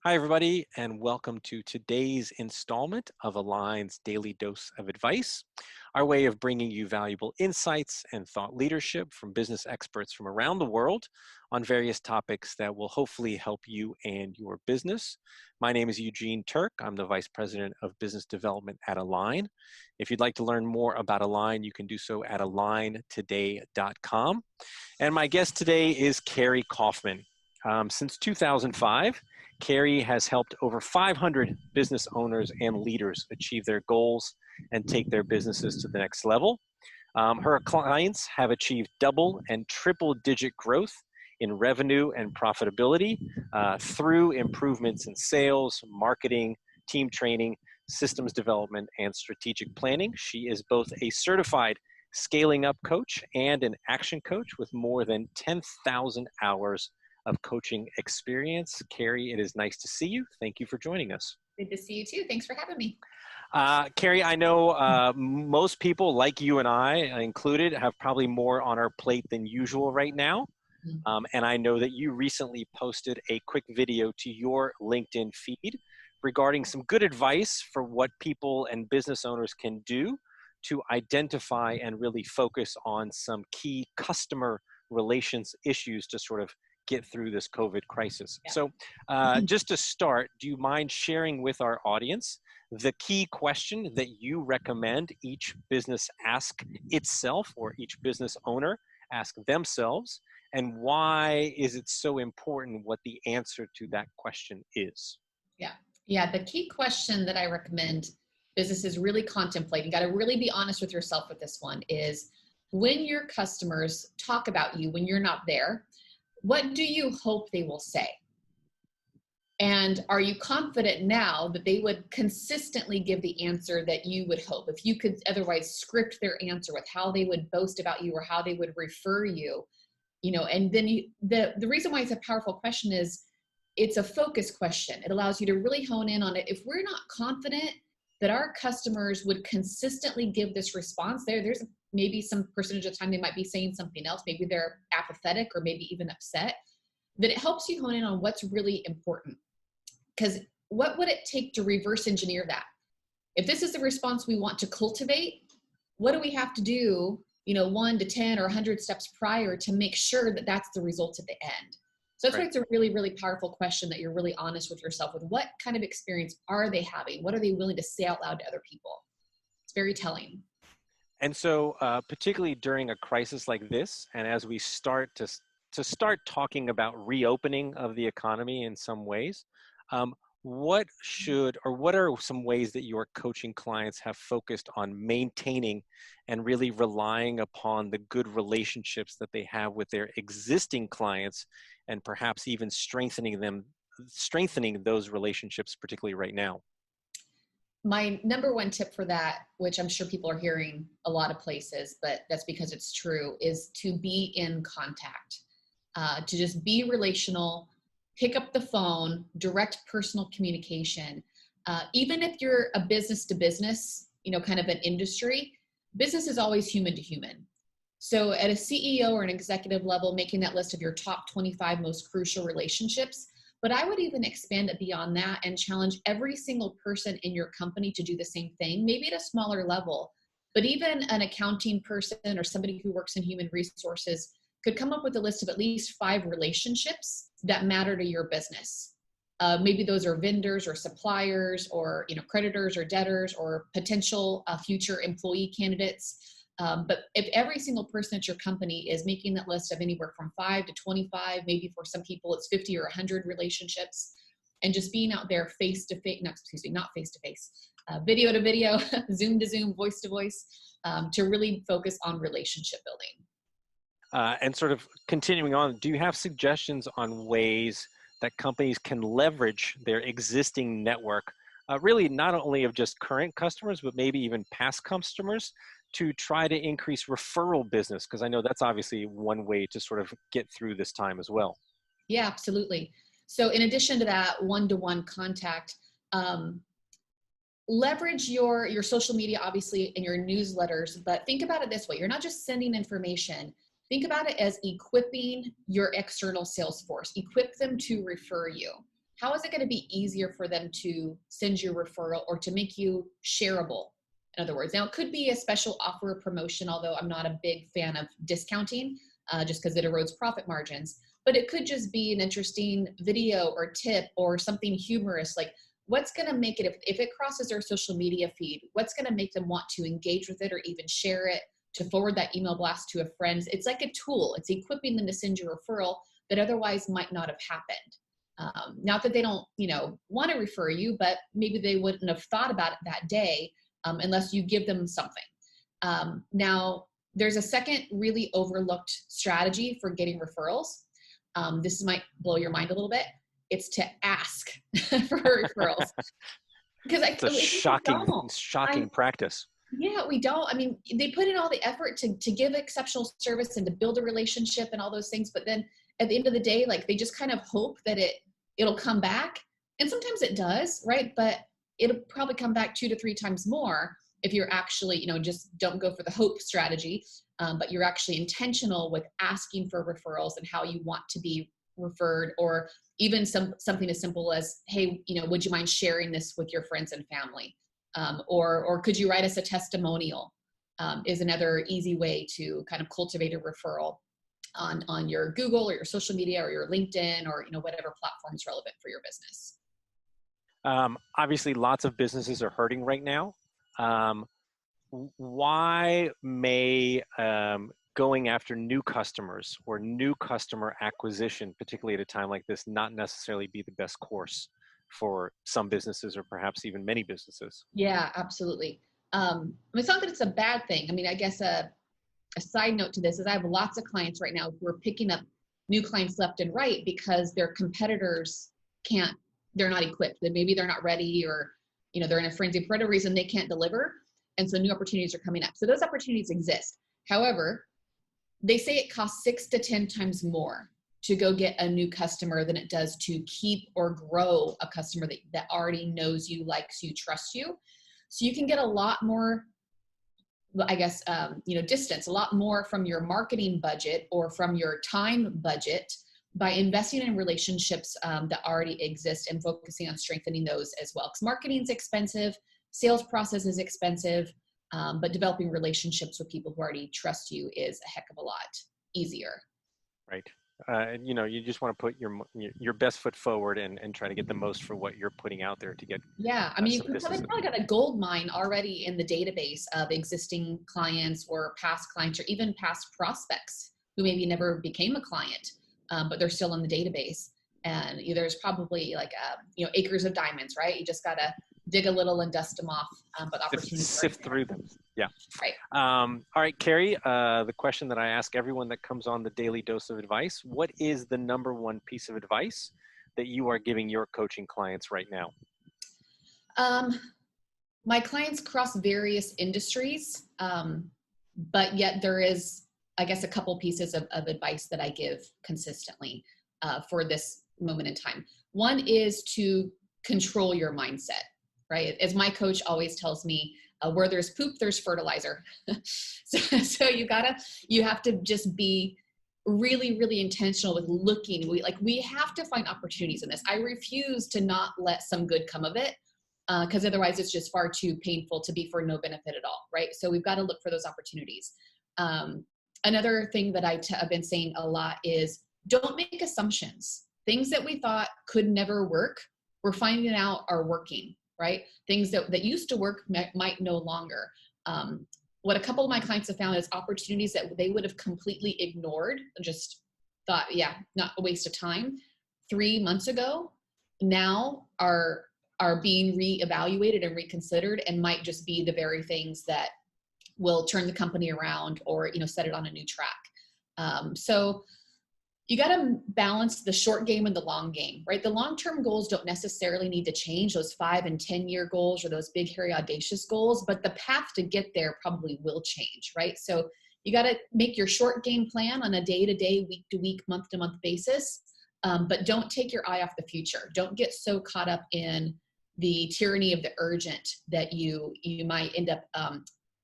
Hi, everybody, and welcome to today's installment of Align's Daily Dose of Advice, our way of bringing you valuable insights and thought leadership from business experts from around the world on various topics that will hopefully help you and your business. My name is Eugene Turk. I'm the Vice President of Business Development at Align. If you'd like to learn more about Align, you can do so at aligntoday.com. And my guest today is Karie Kaufmann. Since 2005, Karie has helped over 500 business owners and leaders achieve their goals and take their businesses to the next level. Her clients have achieved double and triple digit growth in revenue and profitability through improvements in sales, marketing, team training, systems development, and strategic planning. She is both a certified scaling up coach and an action coach with more than 10,000 hours of coaching experience. Karie, it is nice to see you. Thank you for joining us. Good to see you too. Thanks for having me. Karie, I know most people, like you and I included, have probably more on our plate than usual right now. And I know that you recently posted a quick video to your LinkedIn feed regarding some good advice for what people and business owners can do to identify and really focus on some key customer relations issues to sort of get through this COVID crisis. Yeah. So just to start, do you mind sharing with our audience the key question that you recommend each business ask itself or each business owner ask themselves, and why is it so important what the answer to that question is? Yeah. The key question that I recommend businesses really contemplate, you got to really be honest with yourself with this one, is when your customers talk about you when you're not there, what do you hope they will say? And are you confident now that they would consistently give the answer that you would hope? If you could otherwise script their answer with how they would boast about you or how they would refer you, and then the reason why it's a powerful question is it's a focus question. It allows you to really hone in on it. If we're not confident that our customers would consistently give this response, there's maybe some percentage of time they might be saying something else. Maybe they're apathetic or maybe even upset. That it helps you hone in on what's really important. Because what would it take to reverse engineer that? If this is the response we want to cultivate, what do we have to do, 1 to 10 or 100 steps prior to make sure that that's the result at the end? So that's why it's a really, really powerful question that you're really honest with yourself with. What kind of experience are they having? What are they willing to say out loud to other people? It's very telling. And so particularly during a crisis like this, and as we start to start talking about reopening of the economy in some ways, what are some ways that your coaching clients have focused on maintaining and really relying upon the good relationships that they have with their existing clients, and perhaps even strengthening those relationships, particularly right now? My number one tip for that, which I'm sure people are hearing a lot of places, but that's because it's true, is to be in contact, to just be relational, pick up the phone, direct personal communication. Even if you're a business to business, kind of an industry, business is always human to human. So at a CEO or an executive level, making that list of your top 25 most crucial relationships. But I would even expand it beyond that and challenge every single person in your company to do the same thing, maybe at a smaller level. But even an accounting person or somebody who works in human resources could come up with a list of at least 5 relationships that matter to your business. Maybe those are vendors or suppliers or creditors or debtors or potential future employee candidates. But if every single person at your company is making that list of anywhere from 5 to 25, maybe for some people it's 50 or 100 relationships, and just being out there face to face, not face to face, video to video, Zoom to Zoom, voice to voice, to really focus on relationship building. And sort of continuing on, do you have suggestions on ways that companies can leverage their existing network, really not only of just current customers, but maybe even past customers, to try to increase referral business? Because I know that's obviously one way to sort of get through this time as well. Yeah, absolutely. So in addition to that one-to-one contact, leverage your social media, obviously, and your newsletters, but think about it this way. You're not just sending information. Think about it as equipping your external sales force. Equip them to refer you. how is it going to be easier for them to send you a referral or to make you shareable? In other words, now it could be a special offer or promotion, although I'm not a big fan of discounting just because it erodes profit margins. But it could just be an interesting video or tip or something humorous. Like, what's going to make it, if it crosses their social media feed, what's going to make them want to engage with it or even share it, to forward that email blast to a friend? It's like a tool. It's equipping them to send you a referral that otherwise might not have happened. Not that they don't, want to refer you, but maybe they wouldn't have thought about it that day unless you give them something. Now, there's a second really overlooked strategy for getting referrals. This might blow your mind a little bit. It's to ask for referrals. Because it's a shocking practice. Yeah, we don't. I mean, they put in all the effort to give exceptional service and to build a relationship and all those things. But then at the end of the day, like, they just kind of hope that it'll come back. And sometimes it does, right? But it'll probably come back 2 to 3 times more if you're actually, just don't go for the hope strategy, but you're actually intentional with asking for referrals and how you want to be referred, or even something as simple as, hey, would you mind sharing this with your friends and family? Or could you write us a testimonial? Is another easy way to kind of cultivate a referral on your Google or your social media or your LinkedIn or whatever platform is relevant for your business. Obviously, lots of businesses are hurting right now. Why may going after new customers or new customer acquisition, particularly at a time like this, not necessarily be the best course for some businesses or perhaps even many businesses? Yeah, absolutely. It's not that it's a bad thing. I mean, I guess a side note to this is I have lots of clients right now who are picking up new clients left and right because their competitors they're not equipped. Maybe they're not ready, or, they're in a frenzy for whatever reason, they can't deliver. And so new opportunities are coming up. So those opportunities exist. However, they say it costs 6 to 10 times more to go get a new customer than it does to keep or grow a customer that already knows you, likes you, trusts you. So you can get a lot more, I guess, distance, a lot more from your marketing budget or from your time budget by investing in relationships that already exist and focusing on strengthening those as well. Because marketing is expensive, sales process is expensive, but developing relationships with people who already trust you is a heck of a lot easier. Right. You just want to put your best foot forward and try to get the most for what you're putting out there to get. Yeah. I mean, you've probably got a gold mine already in the database of existing clients or past clients or even past prospects who maybe never became a client, but they're still in the database. And there's probably like, acres of diamonds, right? You just got to dig a little and dust them off, but opportunities sift through them. Yeah. Right. All right, Karie, the question that I ask everyone that comes on the Daily Dose of Advice: what is the number one piece of advice that you are giving your coaching clients right now? My clients cross various industries, but yet there is, I guess, a couple pieces of advice that I give consistently for this moment in time. One is to control your mindset. Right? As my coach always tells me, where there's poop, there's fertilizer. so you have to just be really, really intentional with looking. We have to find opportunities in this. I refuse to not let some good come of it, because otherwise it's just far too painful to be for no benefit at all. Right? So we've got to look for those opportunities. Another thing that I've been saying a lot is, don't make assumptions. Things that we thought could never work, we're finding out are working. Right? Things that used to work might no longer. What a couple of my clients have found is opportunities that they would have completely ignored, just thought, yeah, not a waste of time 3 months ago, now are being reevaluated and reconsidered and might just be the very things that will turn the company around or, set it on a new track. So you got to balance the short game and the long game, right? The long-term goals don't necessarily need to change, those 5 and 10-year goals or those big, hairy, audacious goals, but the path to get there probably will change, right? So you got to make your short game plan on a day-to-day, week-to-week, month-to-month basis, but don't take your eye off the future. Don't get so caught up in the tyranny of the urgent that you might end up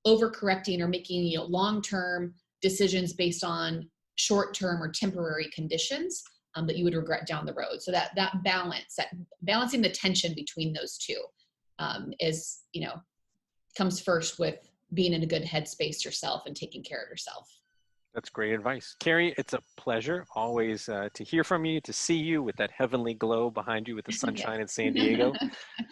overcorrecting or making long-term decisions based on short-term or temporary conditions that you would regret down the road. So that balance, that balancing the tension between those two, is, comes first with being in a good headspace yourself and taking care of yourself. That's great advice. Karie, it's a pleasure always to hear from you, to see you with that heavenly glow behind you with the sunshine in San Diego.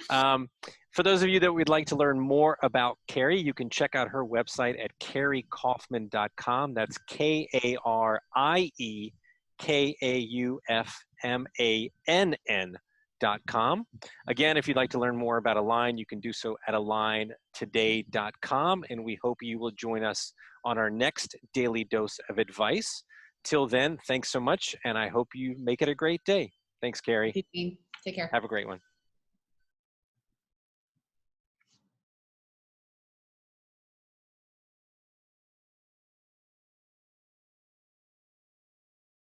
Um, for those of you that would like to learn more about Karie, you can check out her website at kariekaufmann.com. That's KARIEKAUFMANN.com. Again, if you'd like to learn more about Align, you can do so at aligntoday.com. And we hope you will join us on our next daily dose of advice. Till then, thanks so much, and I hope you make it a great day. Thanks, Karie. Take care. Have a great one.